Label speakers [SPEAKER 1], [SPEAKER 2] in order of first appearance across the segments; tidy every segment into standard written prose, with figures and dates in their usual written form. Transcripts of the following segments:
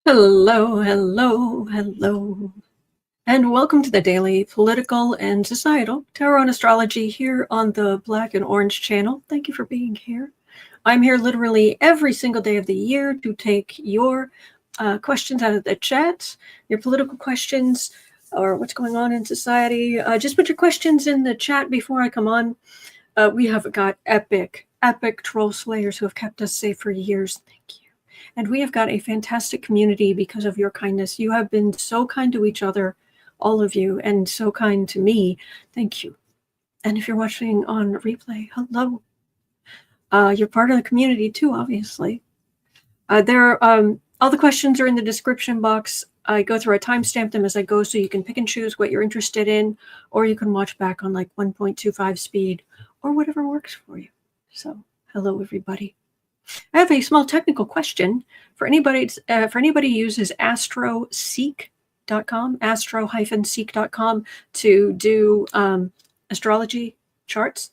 [SPEAKER 1] Hello, hello, hello, and welcome to the daily political and societal tarot and astrology here on the Black and Orange channel. Thank you for being here. I'm here literally every single day of the year to take your questions out of the chat, your political questions, or what's going on in society. Just put your questions in the chat before I come on. We have got epic troll slayers who have kept us safe for years. Thank you. And we have got a fantastic community because of your kindness. You have been so kind to each other, all of you, and so kind to me. Thank you. And if you're watching on replay, hello. You're part of the community too, obviously. All the questions are in the description box. I go through, I timestamp them as I go, so you can pick and choose what you're interested in, or you can watch back on like 1.25 speed, or whatever works for you. So, hello everybody. I have a small technical question for anybody. Who uses astroseek.com, astro-seek.com to do astrology charts.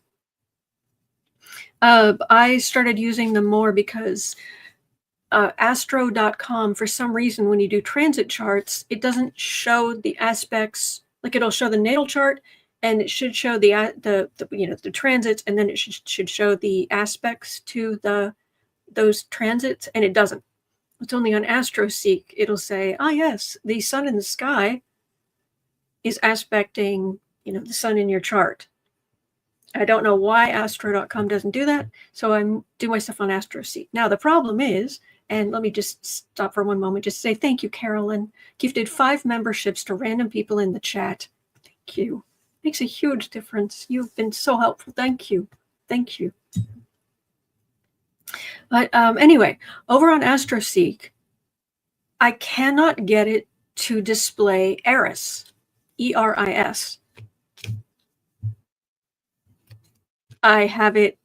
[SPEAKER 1] I started using them more because astro.com, for some reason, when you do transit charts, it doesn't show the aspects. Like, it'll show the natal chart, and it should show the transits, and then it should show the aspects to those transits, and it doesn't. It's only on AstroSeek. It'll say, yes, the sun in the sky is aspecting, the sun in your chart. I don't know why astro.com doesn't do that, so I do my stuff on AstroSeek. Now, the problem is, and let me just stop for one moment, just say thank you, Carolyn. Gifted 5 memberships to random people in the chat. Thank you. Makes a huge difference. You've been so helpful. Thank you. Thank you. But anyway, over on AstroSeek, I cannot get it to display Eris, E-R-I-S. I have it,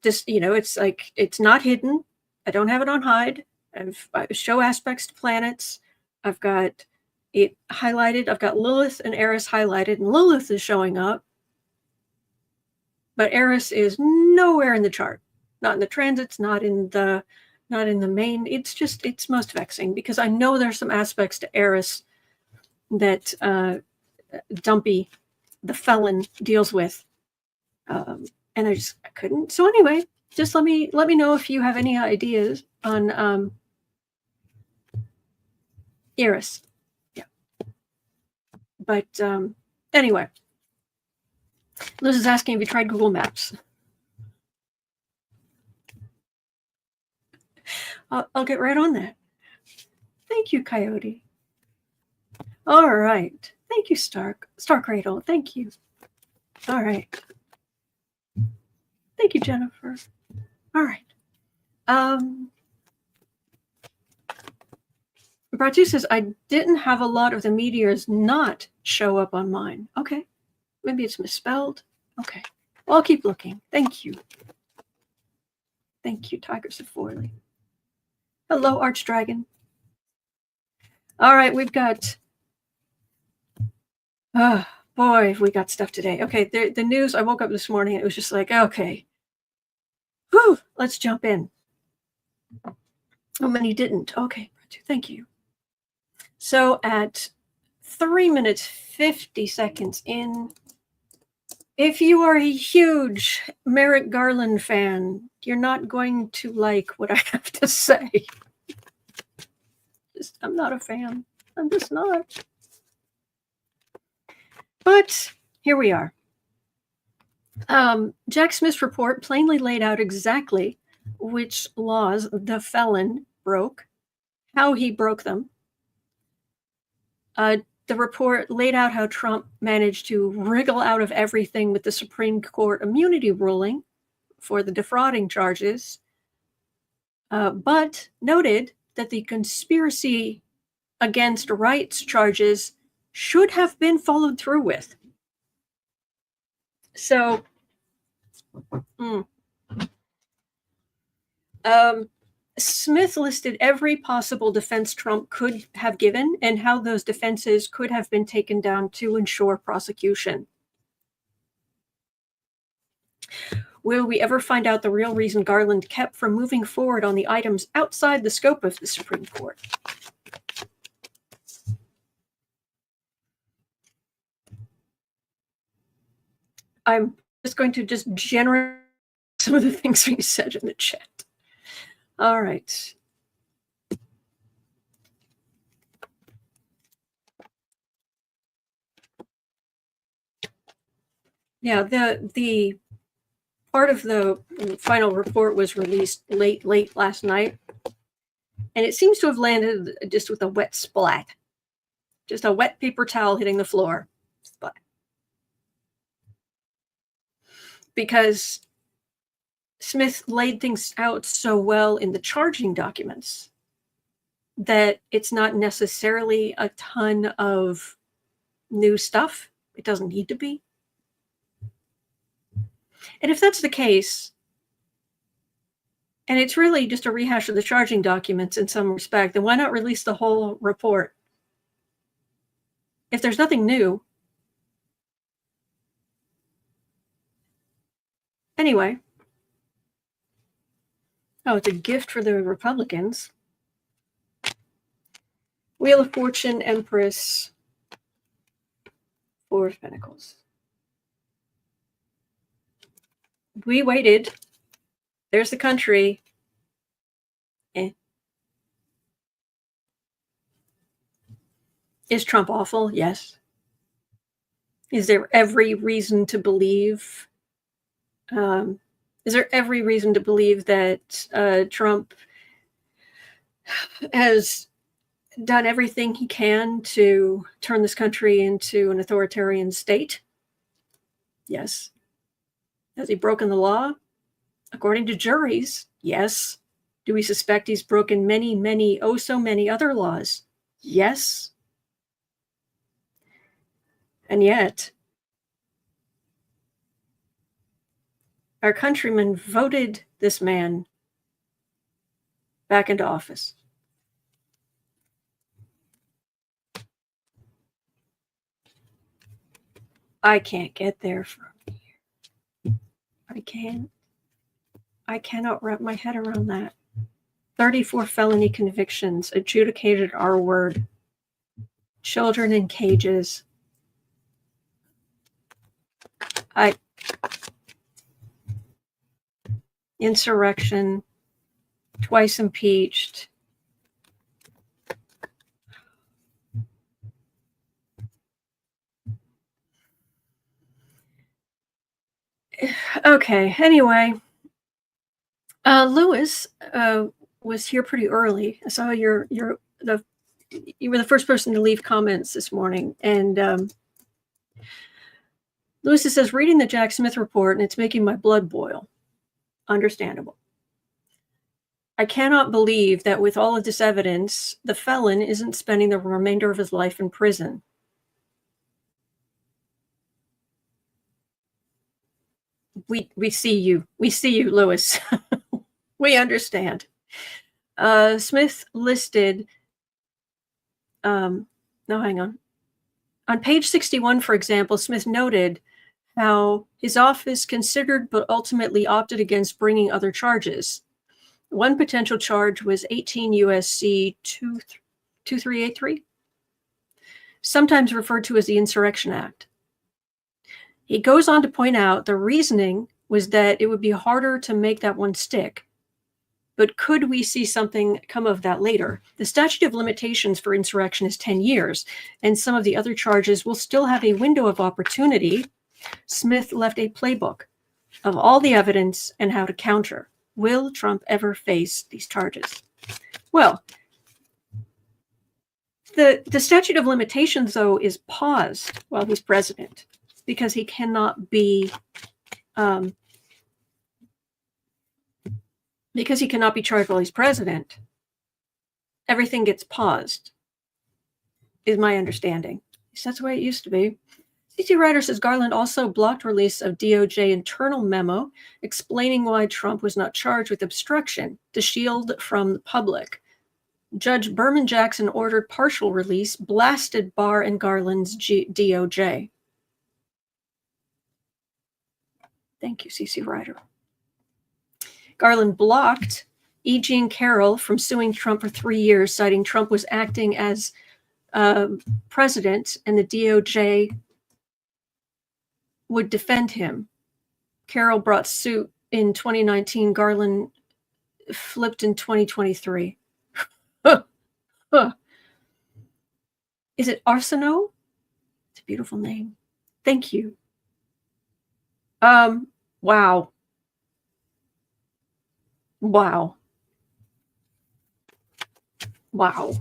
[SPEAKER 1] it's like, it's not hidden. I don't have it on hide. I show aspects to planets. I've got it highlighted. I've got Lilith and Eris highlighted, and Lilith is showing up. But Eris is nowhere in the chart. Not in the transits, not in the main. It's most vexing because I know there's some aspects to Eris that Dumpy, the Felon, deals with, and I couldn't. So anyway, just let me know if you have any ideas on Eris. Yeah, but anyway, Liz is asking if you tried Google Maps. I'll get right on that. Thank you, Coyote. All right. Thank you, Star Cradle. Thank you. All right. Thank you, Jennifer. All right. Bratu says, I didn't have a lot of the meteors not show up on mine. Okay. Maybe it's misspelled. Okay. Well, I'll keep looking. Thank you. Thank you, Tiger Sephorley. Hello, Archdragon. All right, we've got... Oh, boy, we got stuff today. Okay, the news, I woke up this morning, and it was just like, okay. Whew, let's jump in. Oh, many didn't. Okay, thank you. So at 3 minutes, 50 seconds in, if you are a huge Merrick Garland fan, you're not going to like what I have to say. I'm not a fan. I'm just not. But here we are. Jack Smith's report plainly laid out exactly which laws the Felon broke, how he broke them. The report laid out how Trump managed to wriggle out of everything with the Supreme Court immunity ruling for the defrauding charges, but noted that the conspiracy against rights charges should have been followed through with. So, Smith listed every possible defense Trump could have given and how those defenses could have been taken down to ensure prosecution. Will we ever find out the real reason Garland kept from moving forward on the items outside the scope of the Supreme Court? I'm just going to generate some of the things we said in the chat. All right. Yeah, the part of the final report was released late last night, and it seems to have landed just with a wet splat, just a wet paper towel hitting the floor. Splat. Because Smith laid things out so well in the charging documents that it's not necessarily a ton of new stuff. It doesn't need to be. And if that's the case, and it's really just a rehash of the charging documents in some respect, then why not release the whole report? If there's nothing new. Anyway. Oh, it's a gift for the Republicans. Wheel of Fortune, Empress, Four of Pentacles. We waited. There's the country. Is Trump awful? Yes. Is there every reason to believe? Is there every reason to believe that Trump has done everything he can to turn this country into an authoritarian state? Yes. Has he broken the law? According to juries, yes. Do we suspect he's broken many, oh so many other laws? Yes. And yet, our countrymen voted this man back into office. I can't get there from here. I cannot wrap my head around that. 34 felony convictions, adjudicated R word, children in cages. Insurrection, twice impeached. Okay, anyway, Lewis was here pretty early. I saw you were the first person to leave comments this morning, and Lewis says, reading the Jack Smith report, and it's making my blood boil. Understandable. I cannot believe that with all of this evidence, the felon isn't spending the remainder of his life in prison. We see you. We see you, Lewis. We understand. Smith listed, no, hang on. On page 61, for example, Smith noted how his office considered but ultimately opted against bringing other charges. One potential charge was 18 U.S.C. 2383, sometimes referred to as the Insurrection Act. He goes on to point out the reasoning was that it would be harder to make that one stick. But could we see something come of that later? The statute of limitations for insurrection is 10 years, and some of the other charges will still have a window of opportunity. Smith left a playbook of all the evidence and how to counter. Will Trump ever face these charges? Well, the statute of limitations, though, is paused while he's president because he cannot be charged while he's president. Everything gets paused, is my understanding. That's the way it used to be. CC Ryder says Garland also blocked release of DOJ internal memo explaining why Trump was not charged with obstruction to shield from the public. Judge Berman Jackson ordered partial release, blasted Barr and Garland's DOJ. Thank you, CC Ryder. Garland blocked E. Jean Carroll from suing Trump for 3 years, citing Trump was acting as president and the DOJ would defend him. Carroll brought suit in 2019. Garland flipped in 2023. Is it Arsenault? It's a beautiful name. Thank you. Wow. Wow. Wow.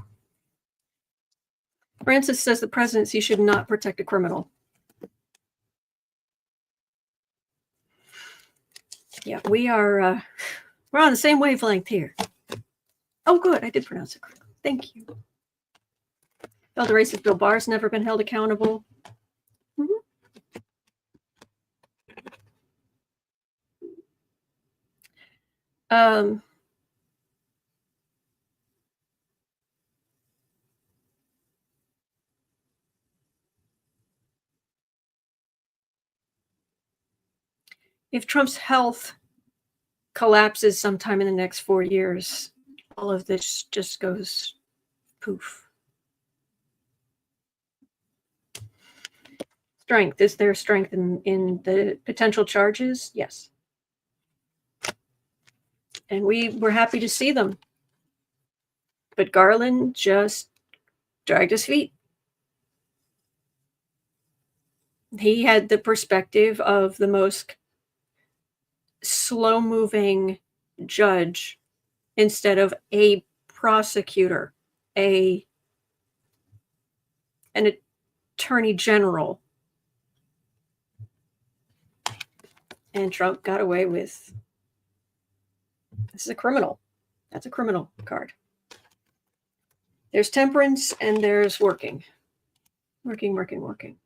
[SPEAKER 1] Francis says the presidency should not protect a criminal. Yeah, we're on the same wavelength here. Oh, good. I did pronounce it correctly. Thank you. Held a racist Bill Barr's never been held accountable. If Trump's health collapses sometime in the next 4 years, all of this just goes poof. Strength. Is there strength in the potential charges? Yes. And we were happy to see them. But Garland just dragged his feet. He had the perspective of the most slow-moving judge instead of a prosecutor, an attorney general. And Trump got away with, this is a criminal. That's a criminal card. There's temperance and there's working. Working.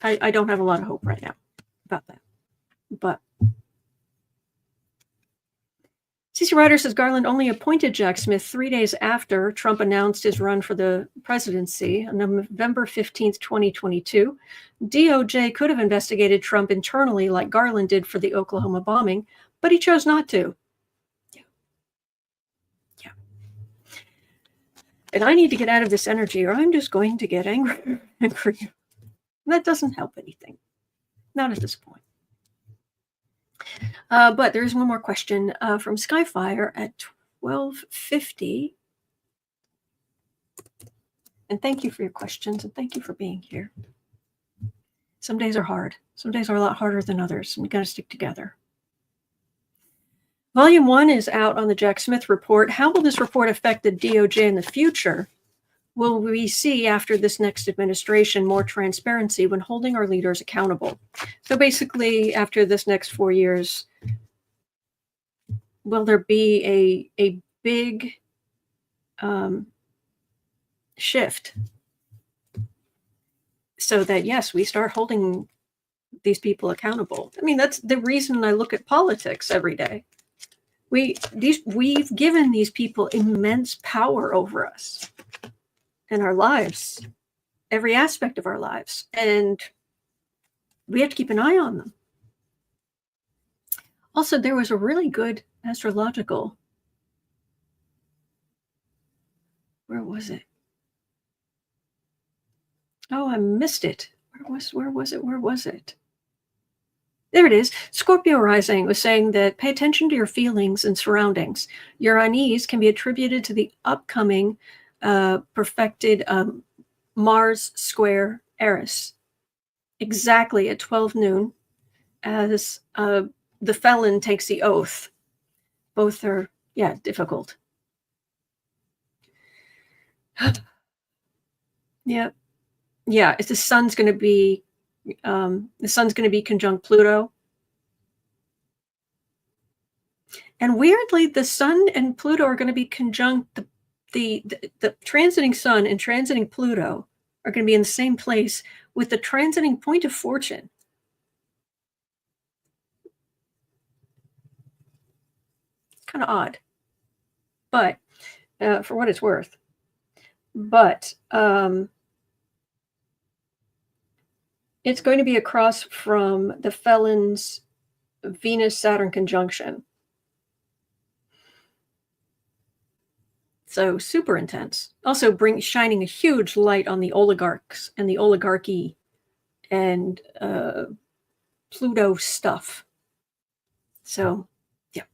[SPEAKER 1] I don't have a lot of hope right now about that. But CC Ryder says Garland only appointed Jack Smith 3 days after Trump announced his run for the presidency on November 15th, 2022. DOJ could have investigated Trump internally like Garland did for the Oklahoma bombing, but he chose not to. Yeah. And I need to get out of this energy or I'm just going to get angry. That doesn't help anything. Not at this point. But there's one more question from Skyfire at 12:50. And thank you for your questions and thank you for being here. Some days are hard. Some days are a lot harder than others. And we got to stick together. Volume 1 is out on the Jack Smith report. How will this report affect the DOJ in the future? Will we see after this next administration more transparency when holding our leaders accountable? So basically, after this next 4 years, will there be a big shift so that, yes, we start holding these people accountable? I mean, that's the reason I look at politics every day. We've given these people immense power over us. In our lives, every aspect of our lives, and we have to keep an eye on them. Also, there was a really good astrological, where was it? Oh, I missed it. Where was it? There it is. Scorpio rising was saying that pay attention to your feelings and surroundings. Your unease can be attributed to the upcoming perfected Mars square Eris, exactly at 12 noon, as the Felon takes the oath. Both are, difficult. Yeah. If the sun's going to be, conjunct Pluto. And weirdly, the sun and Pluto are going to be conjunct. The transiting sun and transiting Pluto are going to be in the same place with the transiting point of fortune. Kind of odd, but for what it's worth. But it's going to be across from the Felon's Venus-Saturn conjunction. So super intense. Also shining a huge light on the oligarchs and the oligarchy and Pluto stuff. So, yeah.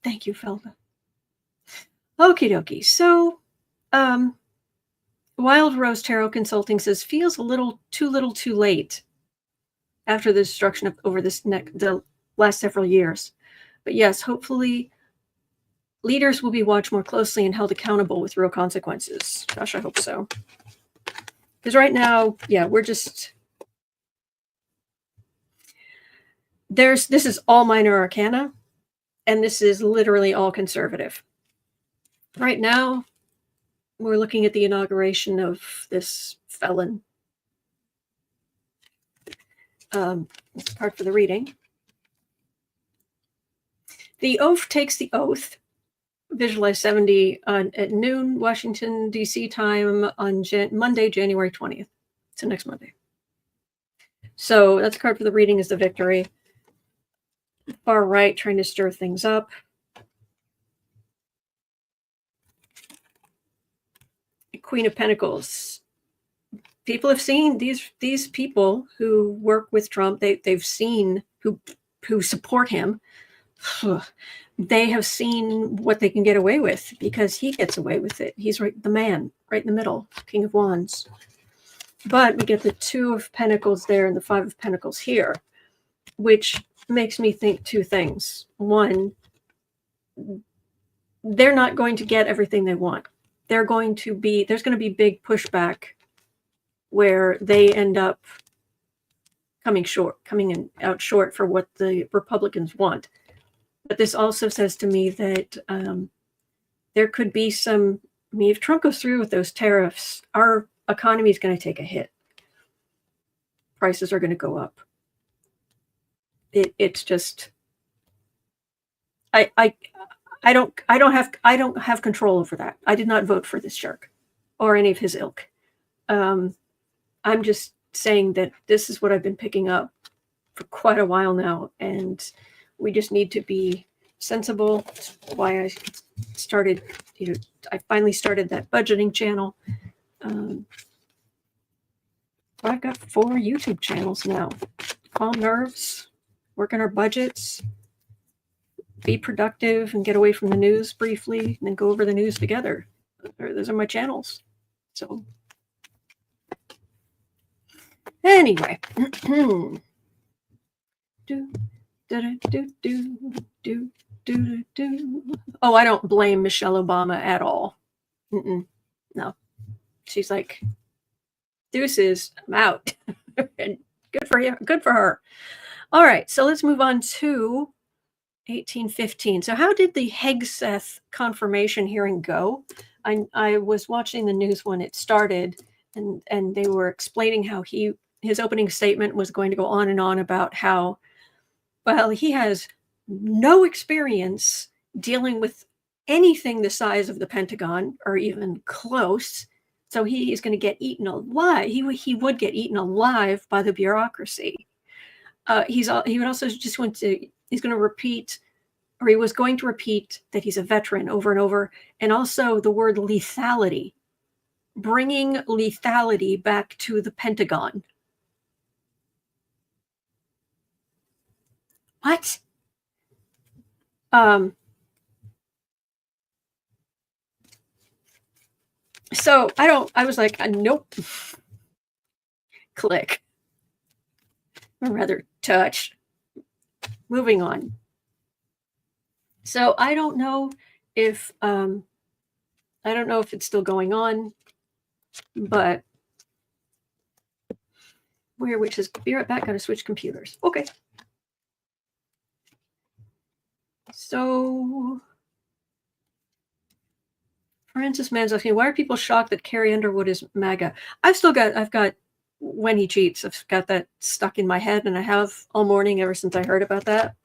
[SPEAKER 1] Thank you, Felda. Okie dokie. So, Wild Rose Tarot Consulting says, feels a little too late after the destruction over the last several years. But yes, hopefully leaders will be watched more closely and held accountable with real consequences. Gosh, I hope so. Because right now, yeah, we're just... this is all minor arcana, and this is literally all conservative. Right now, we're looking at the inauguration of this Felon. That's a card for the reading. The oaf takes the oath. Visualize 70 at noon, Washington, D.C. time on Monday, January 20th. So next Monday. So that's a card for the reading is the victory. Far right, trying to stir things up. Queen of Pentacles. People have seen these people who work with Trump. They've seen who support him. They have seen what they can get away with because he gets away with it. He's the man right in the middle, King of Wands. But we get the Two of Pentacles there and the Five of Pentacles here, which makes me think two things. One, they're not going to get everything they want. There's going to be big pushback where they end up coming out short for what the Republicans want. But this also says to me that there could be some... I mean, if Trump goes through with those tariffs, our economy is going to take a hit. Prices are going to go up. It's just... I don't have control over that. I did not vote for this jerk or any of his ilk. I'm just saying that this is what I've been picking up for quite a while now, and we just need to be sensible. That's why I started, I finally started that budgeting channel. I've got 4 YouTube channels now. Calm nerves, work on our budgets, be productive and get away from the news briefly, and then go over the news together. Those are my channels. So anyway. Oh, I don't blame Michelle Obama at all. No. She's like, deuces, I'm out. And good for you. Good for her. All right, so let's move on to 1815. So how did the Hegseth confirmation hearing go? I was watching the news when it started, and they were explaining how his opening statement was going to go on and on about how, well, he has no experience dealing with anything the size of the Pentagon or even close. So he is going to get eaten alive. He would get eaten alive by the bureaucracy. He would also just want to, he's going to repeat, or he was going to repeat that he's a veteran over and over. And also the word lethality, bringing lethality back to the Pentagon. What? So I was like, nope. Click. Or rather, touch. Moving on. So I don't know if it's still going on, but which is be right back, gotta switch computers. Okay. So Francis Mann's asking, why are people shocked that Carrie Underwood is MAGA? I've got When He Cheats. I've got that stuck in my head, and I have all morning ever since I heard about that.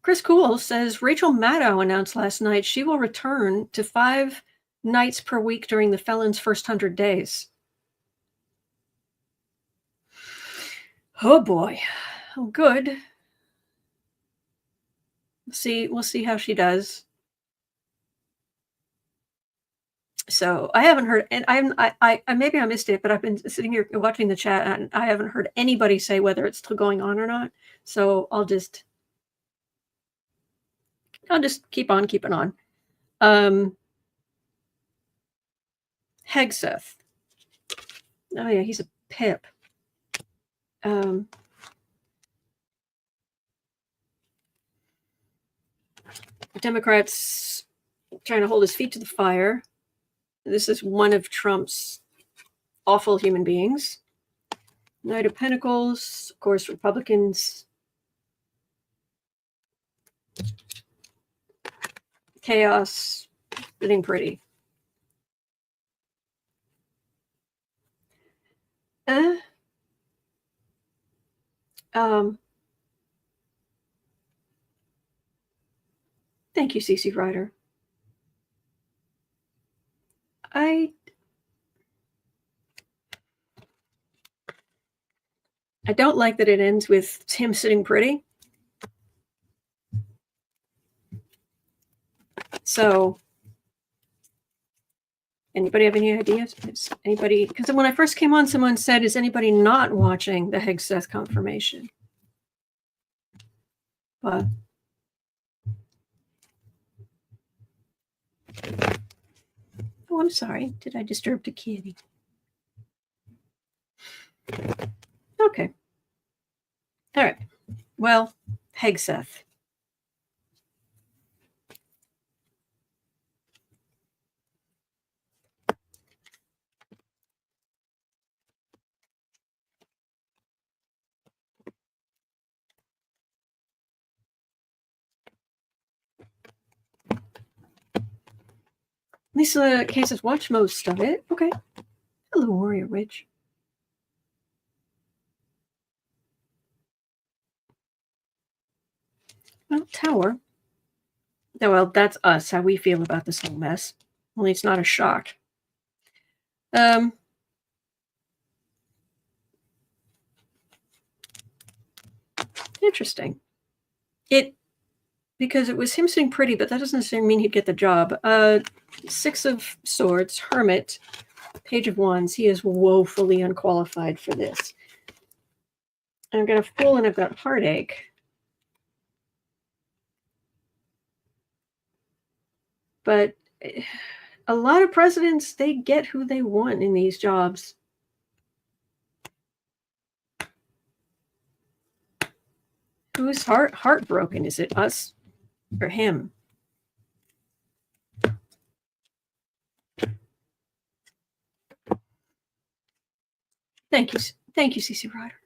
[SPEAKER 1] Chris Cool says Rachel Maddow announced last night she will return to 5 nights per week during the Felon's first 100 days. Oh boy. Oh, good. We'll see how she does. So I haven't heard, and I maybe I missed it, but I've been sitting here watching the chat, and I haven't heard anybody say whether it's still going on or not. So I'll just keep on keeping on. Hegseth. Oh yeah, he's a pip. Democrats trying to hold his feet to the fire. This is one of Trump's awful human beings. Knight of Pentacles, of course, Republicans. Chaos, sitting pretty. Thank you, CC Ryder. I don't like that it ends with him sitting pretty. So, anybody have any ideas? Anybody? Because when I first came on, someone said, "Is anybody not watching the Hegseth confirmation?" But oh, I'm sorry. Did I disturb the kitty? Okay. All right. Well, Hegseth. Lisa Case has watched most of it. Okay. Hello, Warrior Witch. Well, Tower. Oh, well, that's us, how we feel about this whole mess. Only it's not a shock. Interesting. Because it was him sitting pretty, but that doesn't necessarily mean he'd get the job. 6 of Swords, Hermit, Page of Wands. He is woefully unqualified for this. And I've got a Fool and I've got Heartache. But a lot of presidents, they get who they want in these jobs. Who's heartbroken? Is it us or him? Thank you, CC Ryder.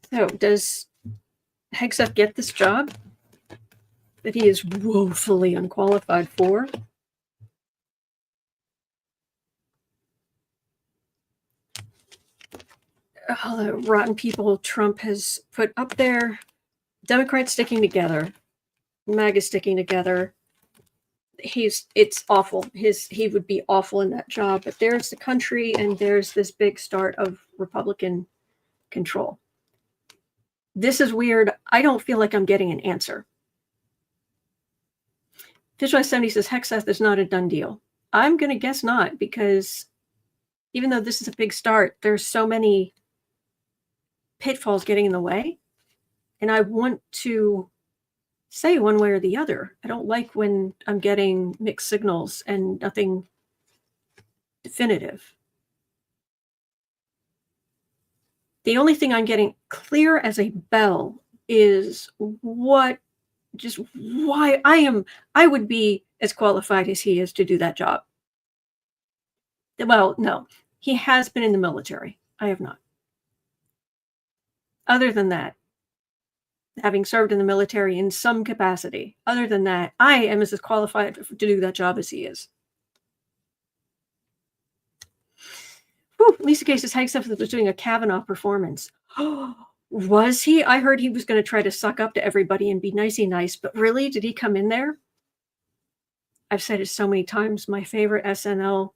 [SPEAKER 1] So, does Hegseth get this job that he is woefully unqualified for? All the rotten people Trump has put up there. Democrats sticking together. MAGA sticking together. It's awful. He would be awful in that job. But there's the country, and there's this big start of Republican control. This is weird. I don't feel like I'm getting an answer. Visualize 70 says Hegseth is not a done deal. I'm going to guess not, because even though this is a big start, there's so many pitfalls getting in the way. And I want to say one way or the other. I don't like when I'm getting mixed signals and nothing definitive. The only thing I'm getting clear as a bell is why I would be as qualified as he is to do that job. Well, no, he has been in the military. I have not. Other than that, having served in the military in some capacity, other than that, I am as qualified to do that job as he is. Whew, Lisa Case says Hegseth was doing a Kavanaugh performance. Was he? I heard he was going to try to suck up to everybody and be nicey nice, but really, did he come in there? I've said it so many times. My favorite SNL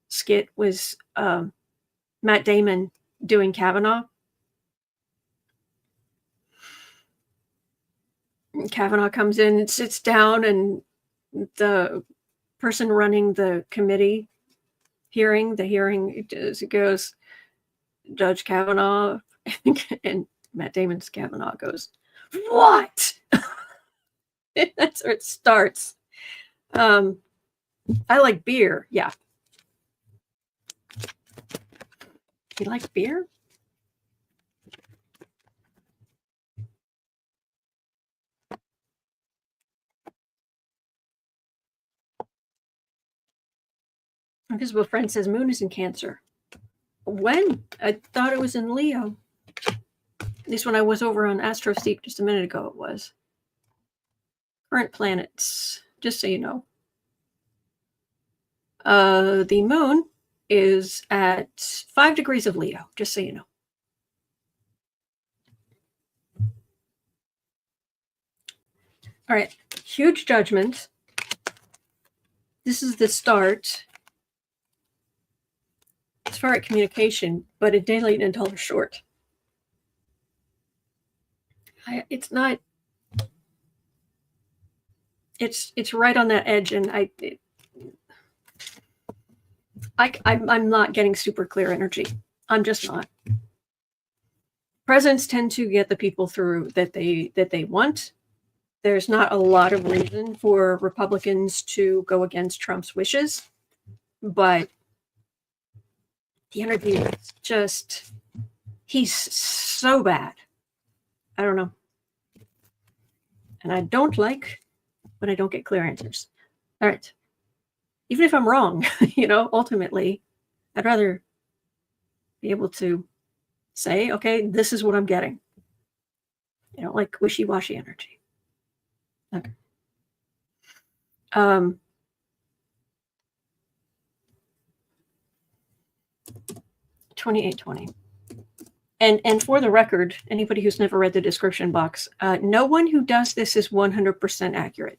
[SPEAKER 1] skit was Matt Damon doing Kavanaugh. Kavanaugh comes in and sits down, and the person running the committee the hearing goes, Judge Kavanaugh, and Matt Damon's Kavanaugh goes, what? That's where it starts. I like beer. Yeah. You like beer? Invisible friend says moon is in Cancer. When? I thought it was in Leo. At least when I was over on AstroSeek just a minute ago, it was. Current planets, just so you know. The moon is at 5 degrees of Leo, just so you know. All right, huge judgment. This is the start. As far as communication, but a day late and $1 short. It's not. It's right on that edge, and I'm not getting super clear energy. I'm just not. Presidents tend to get the people through that they want. There's not a lot of reason for Republicans to go against Trump's wishes, but the energy is just, he's so bad. I don't know. And I don't like when I don't get clear answers. All right. Even if I'm wrong, ultimately, I'd rather be able to say, okay, this is what I'm getting. Like wishy-washy energy. Okay. 2820. And for the record, anybody who's never read the description box, no one who does this is 100% accurate.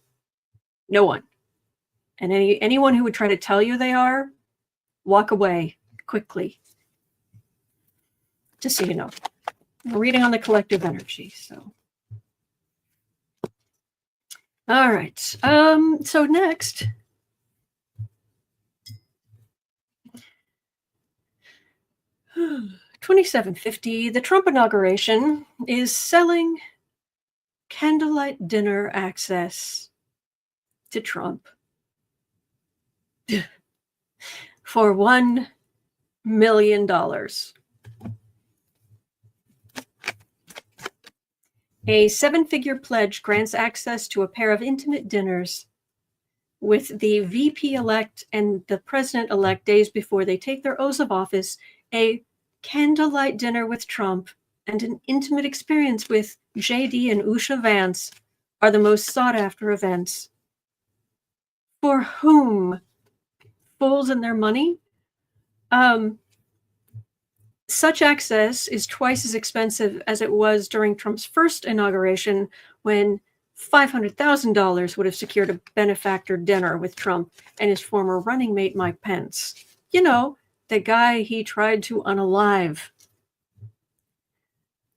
[SPEAKER 1] No one. And anyone who would try to tell you they are, walk away quickly. Just so you know. We're reading on the collective energy, so. All right. So next. $27.50. The Trump inauguration is selling candlelight dinner access to Trump for $1 million. A 7-figure pledge grants access to a pair of intimate dinners with the VP-elect and the president-elect days before they take their oaths of office. A candlelight dinner with Trump and an intimate experience with JD and Usha Vance are the most sought-after events. For whom? Fools and their money? Such access is twice as expensive as it was during Trump's first inauguration, when $500,000 would have secured a benefactor dinner with Trump and his former running mate, Mike Pence. The guy he tried to unalive.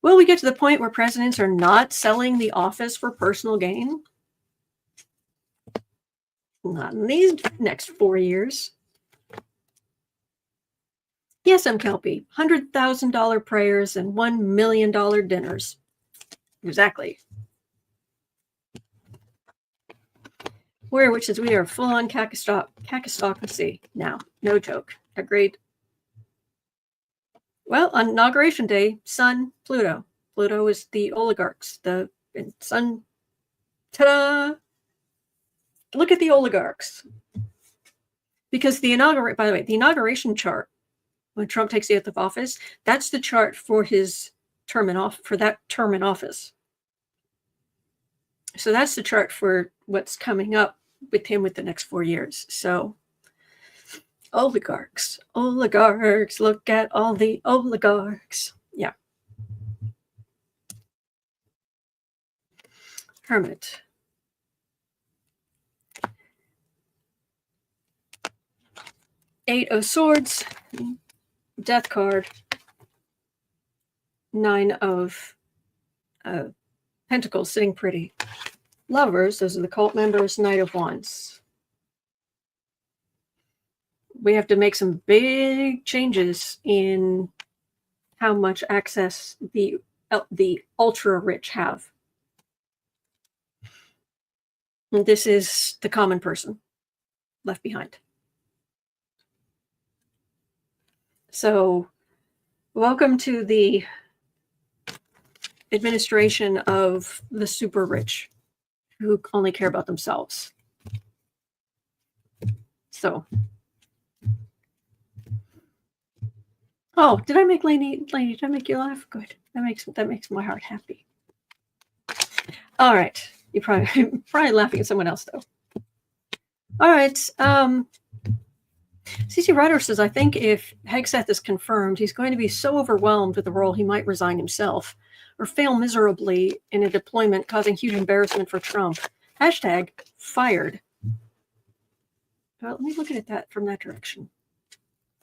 [SPEAKER 1] Will we get to the point where presidents are not selling the office for personal gain? Not in these next 4 years. Yes, I'm Kelpie. $100,000 prayers and $1 million dinners. Exactly. Which is we are full-on cacistocracy now. No joke. Agreed. Well, on Inauguration Day, Sun, Pluto. Pluto is the oligarchs. The Sun, ta-da! Look at the oligarchs. Because by the way, the inauguration chart, when Trump takes the oath of office, that's the chart for his term in office. So that's the chart for what's coming up with him with the next 4 years. So oligarchs, look at all the oligarchs. Yeah. Hermit. Eight of Swords, Death card, Nine of Pentacles, sitting pretty. Lovers, those are the cult members, Knight of Wands. We have to make some big changes in how much access the ultra rich have. And this is the common person left behind. So, welcome to the administration of the super rich who only care about themselves. So, oh, did I make Lady, did I make you laugh? Good. That makes my heart happy. All right. You're probably laughing at someone else, though. All right. CC Ryder says, I think if Hegseth is confirmed, he's going to be so overwhelmed with the role he might resign himself or fail miserably in a deployment, causing huge embarrassment for Trump. Hashtag fired. Well, let me look at that from that direction.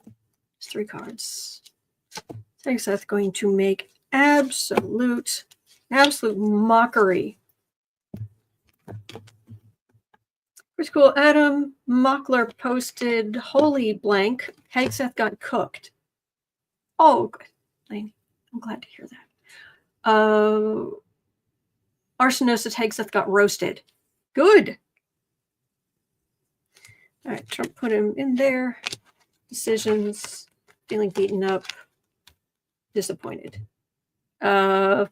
[SPEAKER 1] There's 3 cards. Hegseth going to make absolute mockery. Pretty cool. Adam Mockler posted, holy blank, Hegseth got cooked. Oh, good. Lane, I'm glad to hear that. Arsenos says Hegseth got roasted. Good. All right, Trump put him in there. Decisions, feeling beaten up, disappointed. Those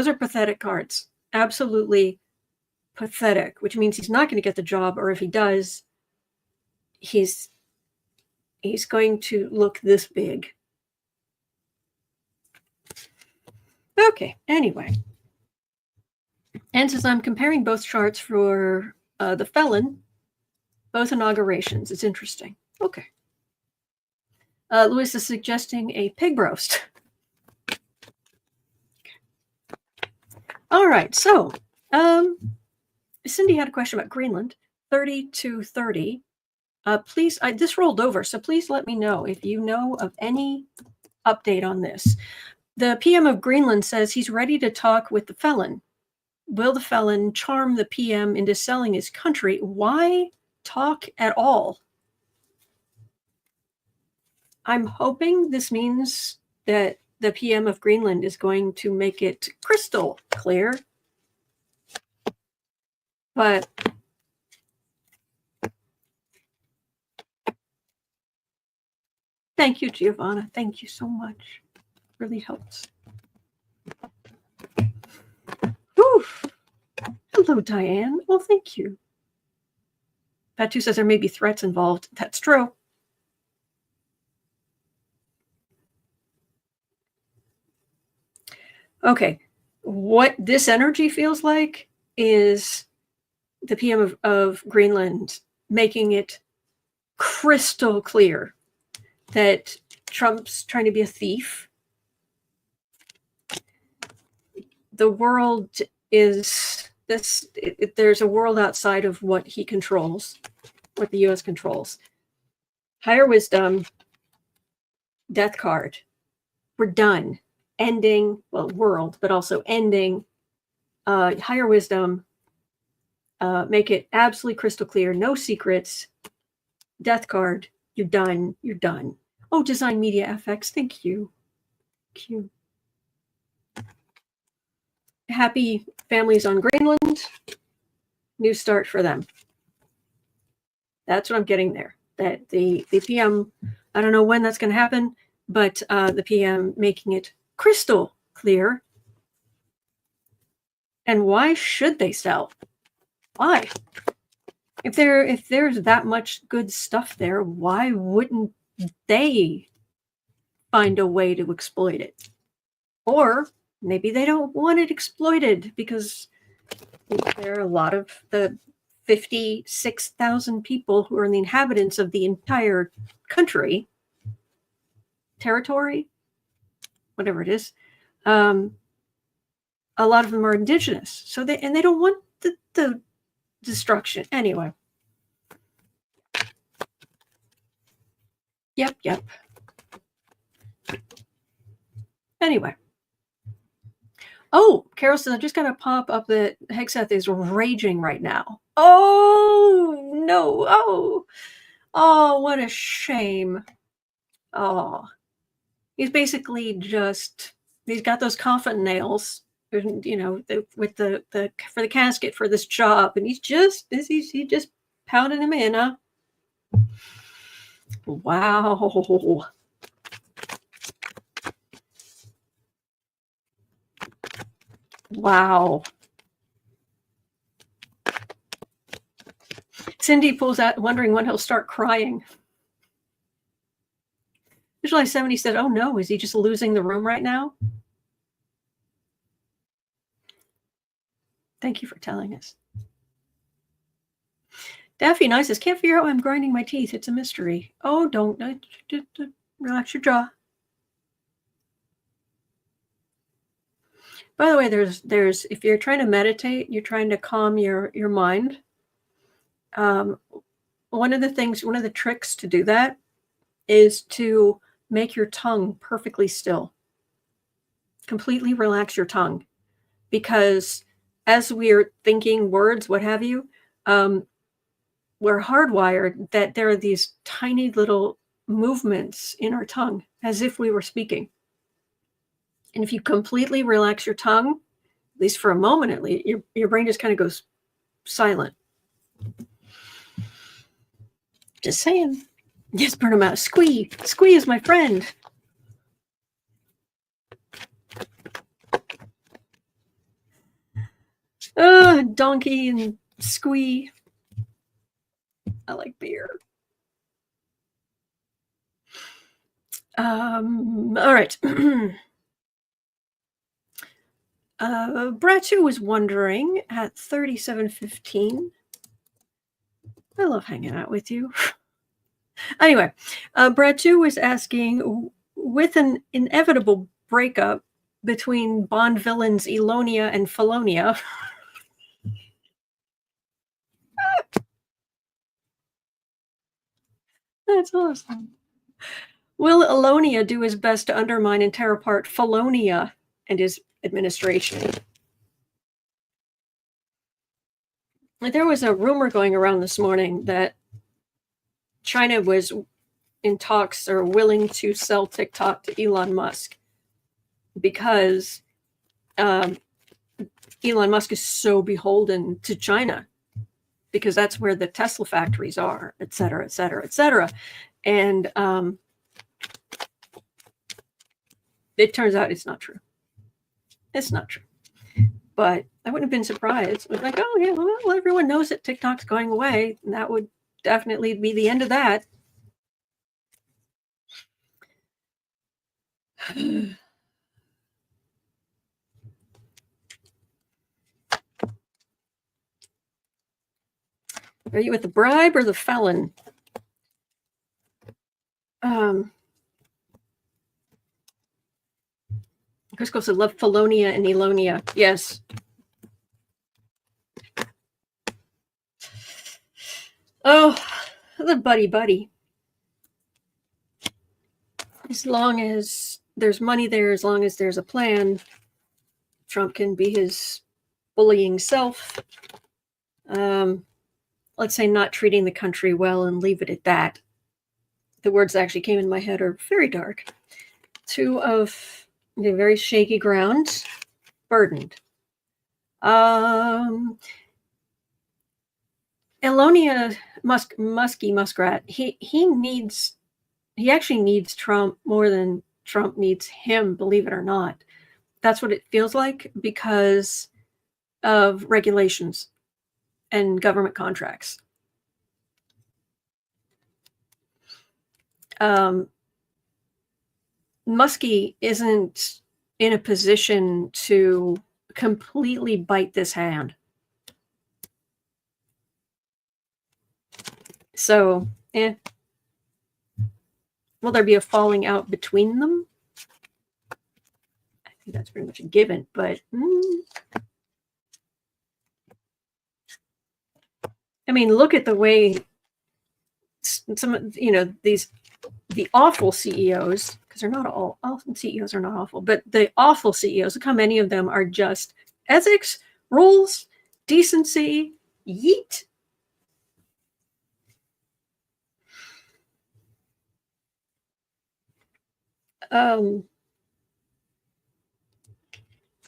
[SPEAKER 1] are pathetic cards. Absolutely pathetic, which means he's not going to get the job, or if he does, he's going to look this big. Okay, anyway. And since I'm comparing both charts for the Felon, both inaugurations, it's interesting. Okay. Louis is suggesting a pig roast. Okay. All right, so Cindy had a question about Greenland, 30-30. Please, this rolled over, so please let me know if you know of any update on this. The PM of Greenland says he's ready to talk with the Felon. Will the Felon charm the PM into selling his country? Why talk at all? I'm hoping this means that the PM of Greenland is going to make it crystal clear. But thank you, Giovanna. Thank you so much. Really helps. Oof. Hello, Diane. Well, thank you. Patu says there may be threats involved. That's true. Okay. What this energy feels like is the PM of Greenland making it crystal clear that Trump's trying to be a thief. The world is this, there's a world outside of what he controls, what the U.S. controls. Higher wisdom, death card. We're done. Ending, well, world, but also ending. Higher wisdom, make it absolutely crystal clear, no secrets. Death card, you're done, you're done. Oh, Design Media FX, thank you. Thank you. Happy families on Greenland. New start for them. That's what I'm getting there. That the PM, I don't know when that's going to happen, but the PM making it crystal clear. And why should they sell? Why? If there's that much good stuff there, why wouldn't they find a way to exploit it? Or maybe they don't want it exploited because there are a lot of the 56,000 people who are the inhabitants of the entire country, territory, whatever it is, a lot of them are indigenous. So they don't want the destruction. Anyway. Yep. Anyway. Oh, Carol says, I just got to pop up that Hegseth is raging right now. Oh, no. Oh, what a shame. Oh, he's basically just, he's got those coffin nails, you know, with the for the casket for this job. And he's just pounding him in, huh? Wow. Wow. Cindy pulls out, wondering when he'll start crying. July 70 said, oh no, is he just losing the room right now? Thank you for telling us. Daffy Nice says, can't figure out why I'm grinding my teeth. It's a mystery. Oh, don't. Relax your jaw. By the way, there's if you're trying to meditate, you're trying to calm your mind. One of the tricks to do that is to make your tongue perfectly still. Completely relax your tongue. Because as we're thinking words, what have you, we're hardwired that there are these tiny little movements in our tongue as if we were speaking. And if you completely relax your tongue, at least for a moment, at least, your brain just kind of goes silent. Just saying. Yes, burn them out. Squee. Squee is my friend. Donkey and Squee. I like beer. All right. Bratu was wondering at 37:15. I love hanging out with you. Anyway, Bratu was asking, with an inevitable breakup between Bond villains Elonia and Felonia. That's awesome. Will Elonia do his best to undermine and tear apart Felonia and his administration? There was a rumor going around this morning that China was in talks or willing to sell TikTok to Elon Musk because Elon Musk is so beholden to China because that's where the Tesla factories are, et cetera, et cetera, et cetera. And it turns out it's not true. It's not true. But I wouldn't have been surprised. It was like, oh, yeah, well, everyone knows that TikTok's going away. And that would definitely be the end of that. Are you with the bribe or the felon? Crisco said, love Felonia and Elonia. Yes. Oh, the buddy. As long as there's money there, as long as there's a plan, Trump can be his bullying self. Let's say not treating the country well and leave it at that. The words that actually came in my head are very dark. Two of the very shaky ground, burdened. Elonia Muskrat, he actually needs Trump more than Trump needs him, believe it or not. That's what it feels like because of regulations and government contracts. Muskie isn't in a position to completely bite this hand. So, will there be a falling out between them? think that's pretty much a given, but I mean, look at the way some, the awful CEOs, because they're not all CEOs are not awful, but the awful CEOs, look how many of them are just ethics, rules, decency, yeet.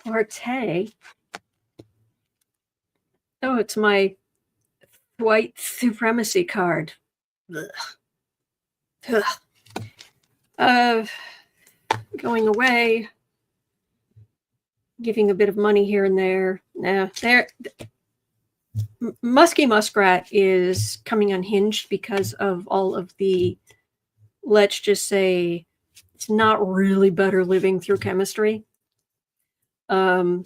[SPEAKER 1] Arte. Oh, it's my white supremacy card. Ugh. Ugh. Going away, giving a bit of money here and there. Nah, there. Musky Muskrat is coming unhinged because of all of the, let's just say, it's not really better living through chemistry. But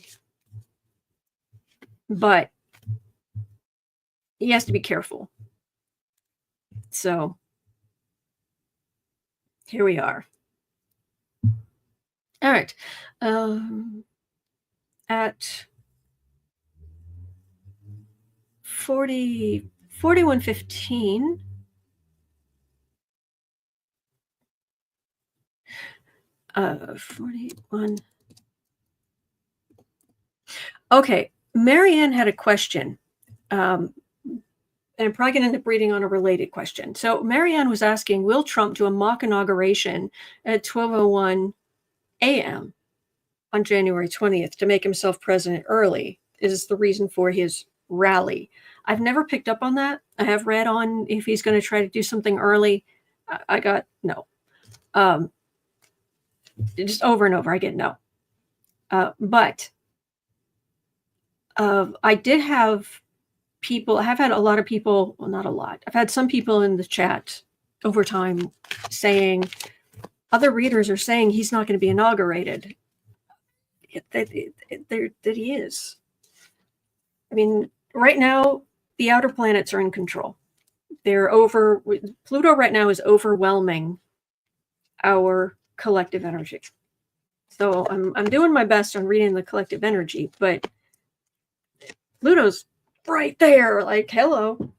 [SPEAKER 1] he has to be careful. So here we are. All right. At 41:15. Uh, 41. Okay, Marianne had a question. And I'm probably going to end up reading on a related question. So Marianne was asking, will Trump do a mock inauguration at 12:01 a.m. on January 20th to make himself president early? Is the reason for his rally. I've never picked up on that. I have read on if he's going to try to do something early. I got no. Just over and over, I get no. But I did have people, I have had a lot of people, well, not a lot. I've had some people in the chat over time saying, other readers are saying he's not going to be inaugurated. That he is. I mean, right now, the outer planets are in control. Pluto right now is overwhelming our collective energy. So I'm doing my best on reading the collective energy, but Pluto's right there, like, hello.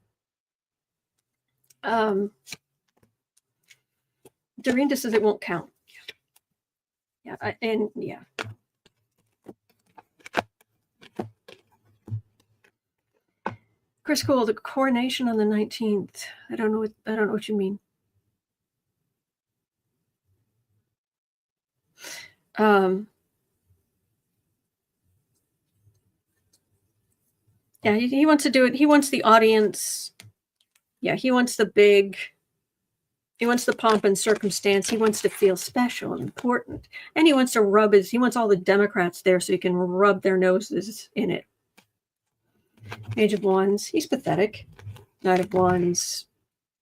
[SPEAKER 1] Dorinda says it won't count. Yeah, yeah. Chris Cole, the coronation on the 19th. I don't know what you mean. Yeah, he wants to do it. He wants the audience. Yeah, he wants the pomp and circumstance. He wants to feel special and important. And he wants to he wants all the Democrats there so he can rub their noses in it. Page of Wands, he's pathetic. Knight of Wands.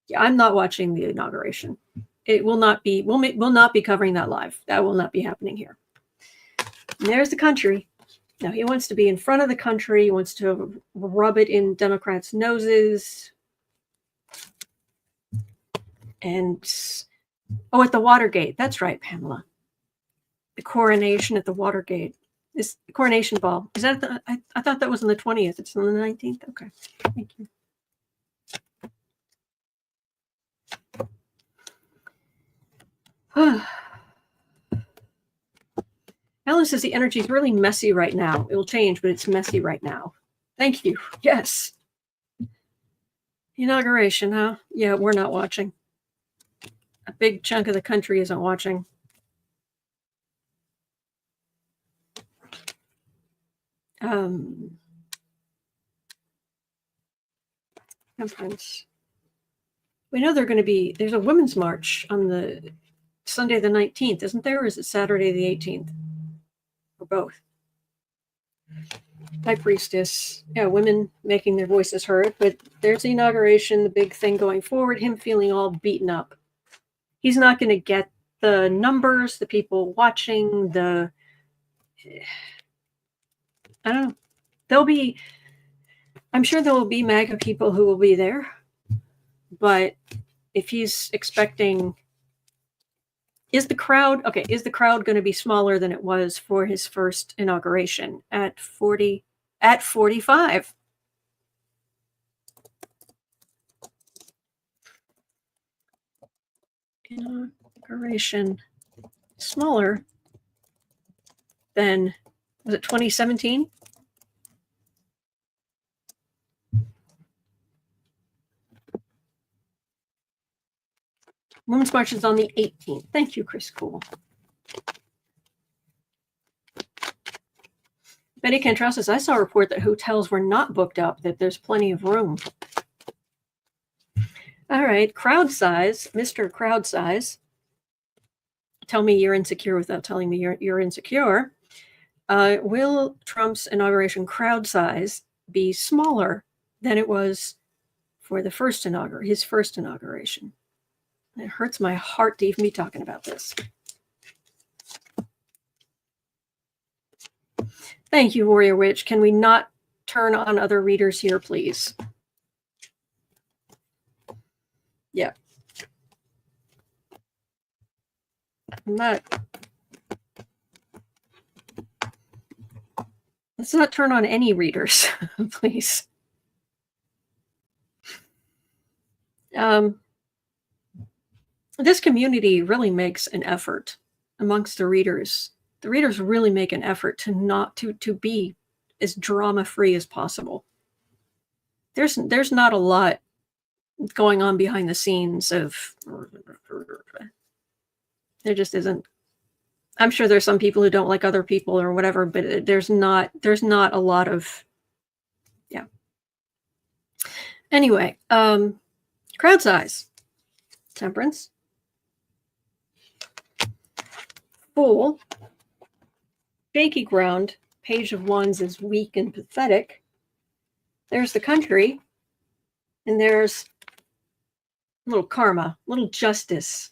[SPEAKER 1] Yeah, I'm not watching the inauguration. It will not be, we'll not be covering that live. That will not be happening here. And there's the country. Now he wants to be in front of the country. He wants to rub it in Democrats' noses. And, at the Watergate. That's right, Pamela. The coronation at the Watergate. This coronation ball. Is that I thought that was on the 20th. It's on the 19th. Okay. Thank you. Alan says the energy is really messy right now. It will change, but it's messy right now. Thank you. Yes. Inauguration, huh? Yeah, we're not watching. A big chunk of the country isn't watching. Conference. We know there's a women's march on the Sunday the 19th, isn't there? Or is it Saturday the 18th? Or both? High Priestess. Yeah, women making their voices heard. But there's the inauguration, the big thing going forward, him feeling all beaten up. He's not going to get the numbers, the people watching, I don't know. I'm sure there will be MAGA people who will be there. But if he's expecting Is the crowd going to be smaller than it was for his first inauguration at 45? Inauguration smaller than, was it 2017? Women's March is on the 18th. Thank you, Chris Cool. Betty Cantrell says, I saw a report that hotels were not booked up, that there's plenty of room. All right, crowd size, Mr. Crowd Size. Tell me you're insecure without telling me you're insecure. Will Trump's inauguration crowd size be smaller than it was for the his first inauguration? It hurts my heart to even be talking about this. Thank you, Warrior Witch. Can we not turn on other readers here, please? Yeah. Let's not turn on any readers, please. This community really makes an effort amongst the readers. The readers really make an effort to be as drama-free as possible. There's not a lot going on behind the scenes of, there just isn't. I'm sure there's some people who don't like other people or whatever, but there's not a lot of, yeah. Anyway, crowd size, Temperance. Fool, shaky ground, Page of Wands is weak and pathetic. There's the country, and there's little karma, little justice.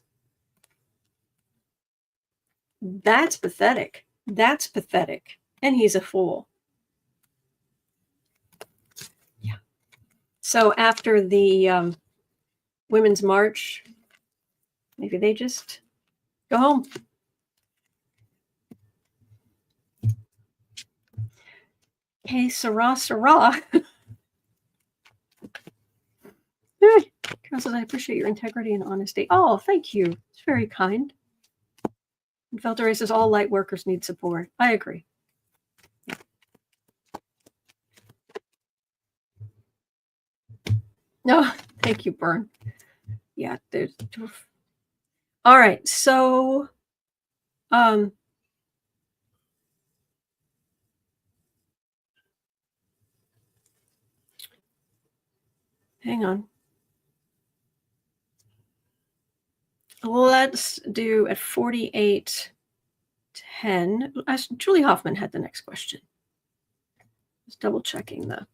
[SPEAKER 1] That's pathetic. That's pathetic. And he's a fool. Yeah. So after the Women's March, maybe they just go home. Hey, Sarah. Carol says, I appreciate your integrity and honesty. Oh, thank you. It's very kind. And Felter says, all light workers need support. I agree. No, thank you, Bern. Yeah, there's. All right, so hang on. Let's do at 48:10. Julie Hoffman had the next question. Just double checking the.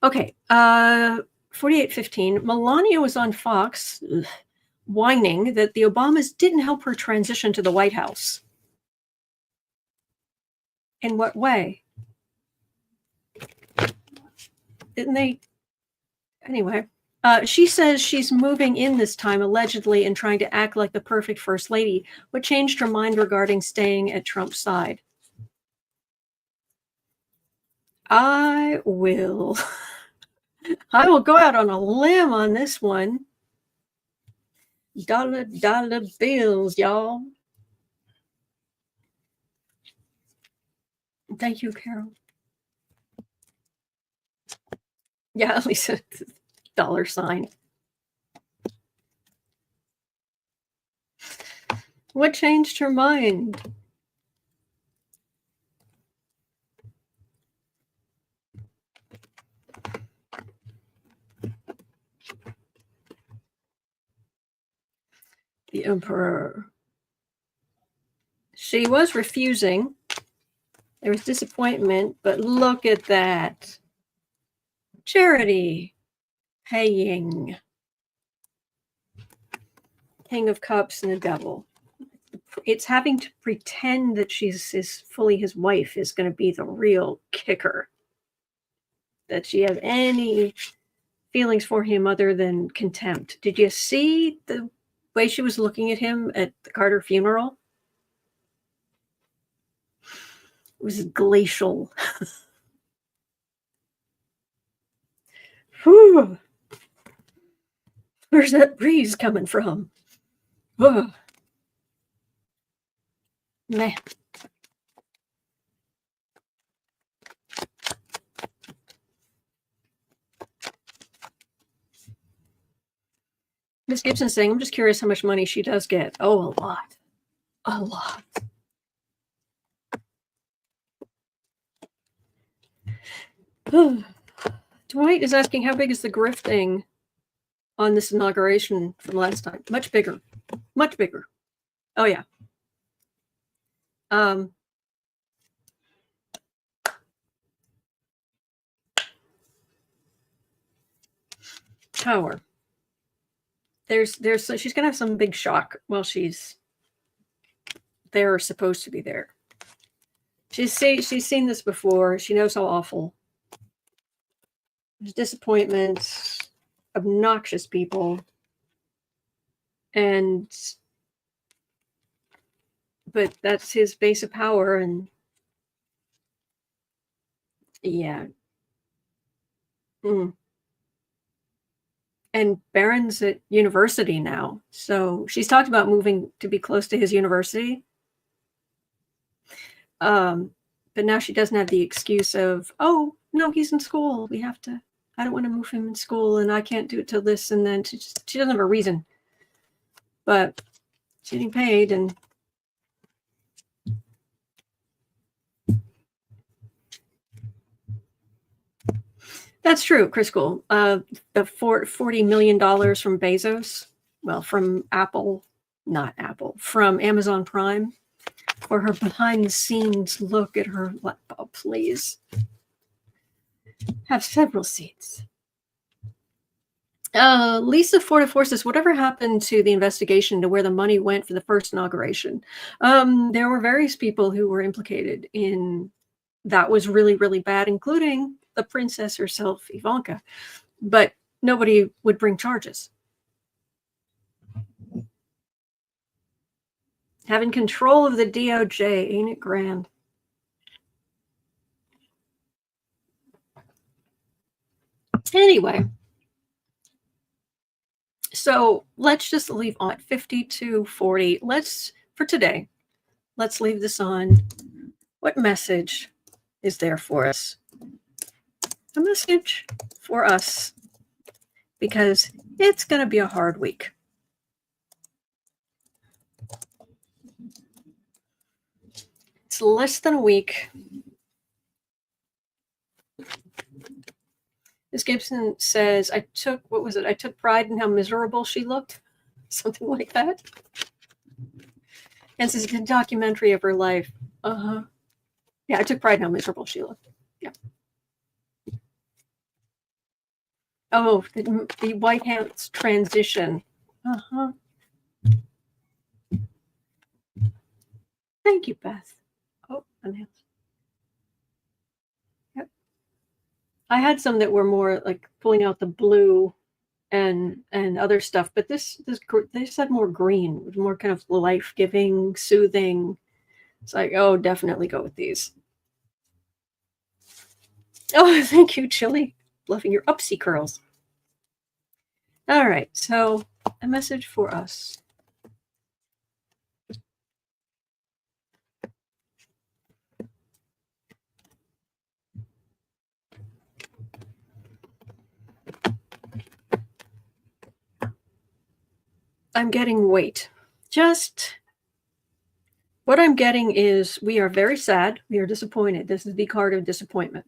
[SPEAKER 1] Okay, 48:15. Melania was on Fox whining that the Obamas didn't help her transition to the White House. In what way? Didn't they? Anyway. She says she's moving in this time, allegedly, and trying to act like the perfect first lady. What changed her mind regarding staying at Trump's side? I will go out on a limb on this one. Dollar bills, y'all. Thank you, Carol. Yeah, at least a $. What changed her mind? The Emperor. She was refusing. There was disappointment, but look at that. Charity. Paying. King of Cups and the Devil. It's having to pretend that she's fully his wife is going to be the real kicker. That she have any feelings for him other than contempt. Did you see the way she was looking at him at the Carter funeral was glacial. Whew. Where's that breeze coming from? Ugh. Meh. Miss Gibson saying, I'm just curious how much money she does get. Oh, a lot. A lot. Dwight is asking, how big is the grifting on this inauguration from last time? Much bigger. Much bigger. Oh, yeah. Power. There's so she's gonna have some big shock while she's there or supposed to be there. She's seen this before. She knows how awful. There's disappointment, obnoxious people, but that's his base of power, and yeah. And Barron's at university now, so she's talked about moving to be close to his university. But now she doesn't have the excuse of, oh, no, he's in school. I don't want to move him in school, and I can't do it till this. And then she doesn't have a reason. But she's getting paid, and that's true, Chris Gould. The $40 million from Bezos, well, from from Amazon Prime, for her behind-the-scenes look at her laptop, please. Have several seats. Lisa Fortifor says, whatever happened to the investigation to where the money went for the first inauguration? There were various people who were implicated in that. Was really, really bad, including the princess herself, Ivanka. But nobody would bring charges. Having control of the DOJ, ain't it grand? Anyway, so let's just leave on 5240. For today, let's leave this on. What message is there for us? A message for us, because it's going to be a hard week. It's less than a week. Ms. Gibson says, I took pride in how miserable she looked. Something like that. And says, it's a documentary of her life. Uh-huh. Yeah, I took pride in how miserable she looked. Yeah. Oh, the White House transition. Uh-huh. Thank you, Beth. Oh, unhands. Yep. I had some that were more like pulling out the blue and other stuff, but this had more green, it was more kind of life-giving, soothing. It's like, oh, definitely go with these. Oh, thank you, Chili. Loving your upsy curls. All right, so a message for us. I'm getting weight. Just what I'm getting is we are very sad. We are disappointed. This is the card of disappointment.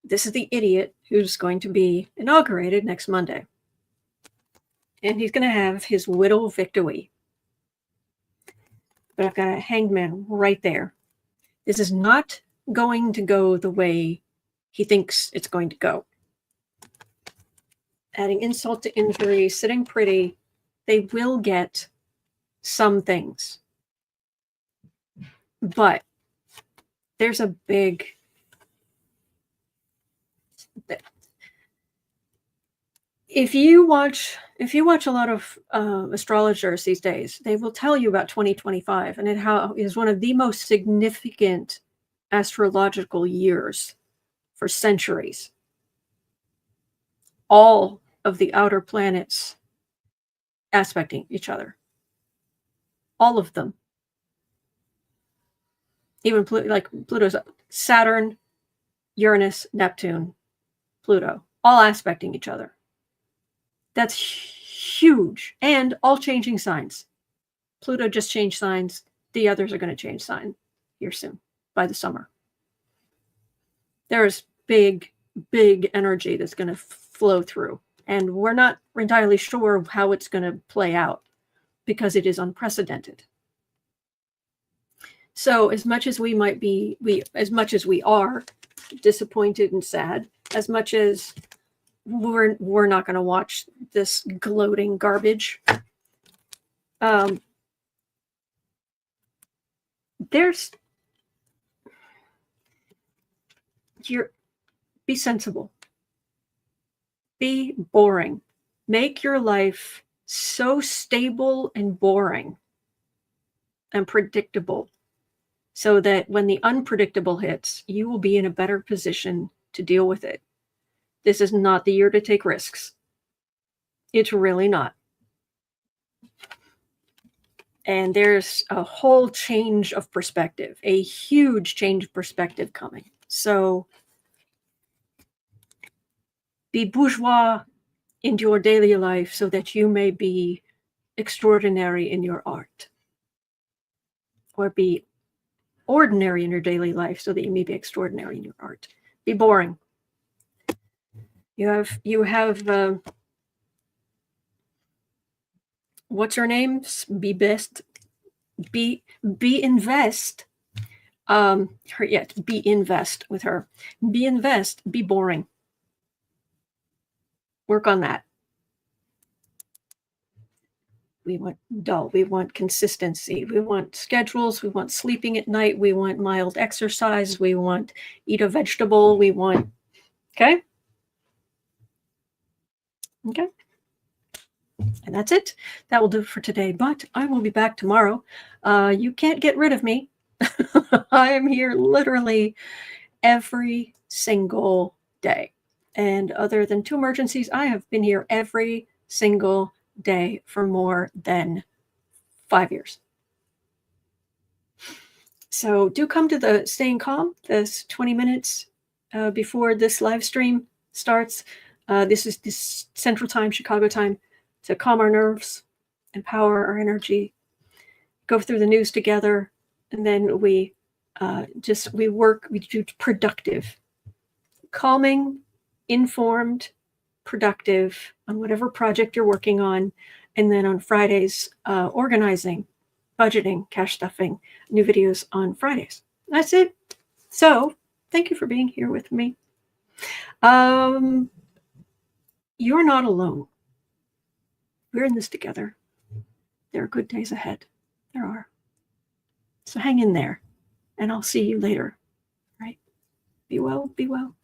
[SPEAKER 1] This is the idiot who's going to be inaugurated next Monday. And he's going to have his widow victory. But I've got a hanged man right there. This is not going to go the way he thinks it's going to go. Adding insult to injury, sitting pretty, they will get some things. But there's a big... if you watch a lot of astrologers these days, they will tell you about 2025 and how it is one of the most significant astrological years for centuries. All of the outer planets aspecting each other. All of them. Even like Pluto's Saturn, Uranus, Neptune, Pluto, all aspecting each other. That's huge. And all changing signs. Pluto just changed signs. The others are going to change sign here soon, by the summer. There's big, big energy that's going to flow through. And we're not entirely sure how it's going to play out because it is unprecedented. So as much as we might be, as much as we are disappointed and sad, as much as we're not going to watch this gloating garbage, be sensible, be boring, make your life so stable and boring and predictable so that when the unpredictable hits, you will be in a better position to deal with it. This is not the year to take risks. It's really not. And there's a whole change of perspective, a huge change of perspective coming. So be bourgeois in your daily life so that you may be extraordinary in your art. Or be ordinary in your daily life so that you may be extraordinary in your art. Be boring. You have what's her name? Be best. Be invest. Be invest with her. Be invest. Be boring. Work on that. We want dull. We want consistency. We want schedules. We want sleeping at night. We want mild exercise. We want eat a vegetable. We want, okay? Okay. And that's it. That will do it for today. But I will be back tomorrow. You can't get rid of me. I am here literally every single day. And other than 2 emergencies, I have been here every single day for more than 5 years. So do come to the Staying Calm, this 20 minutes before this live stream starts. This is this Central Time, Chicago time, to calm our nerves, empower our energy, go through the news together, and then we do productive, calming, informed, productive on whatever project you're working on. And then on Fridays, organizing, budgeting, cash stuffing, new videos on Fridays. That's it. So thank you for being here with me. You're not alone. We're in this together. There are good days ahead. There are. So hang in there, and I'll see you later. Right? Be well, be well.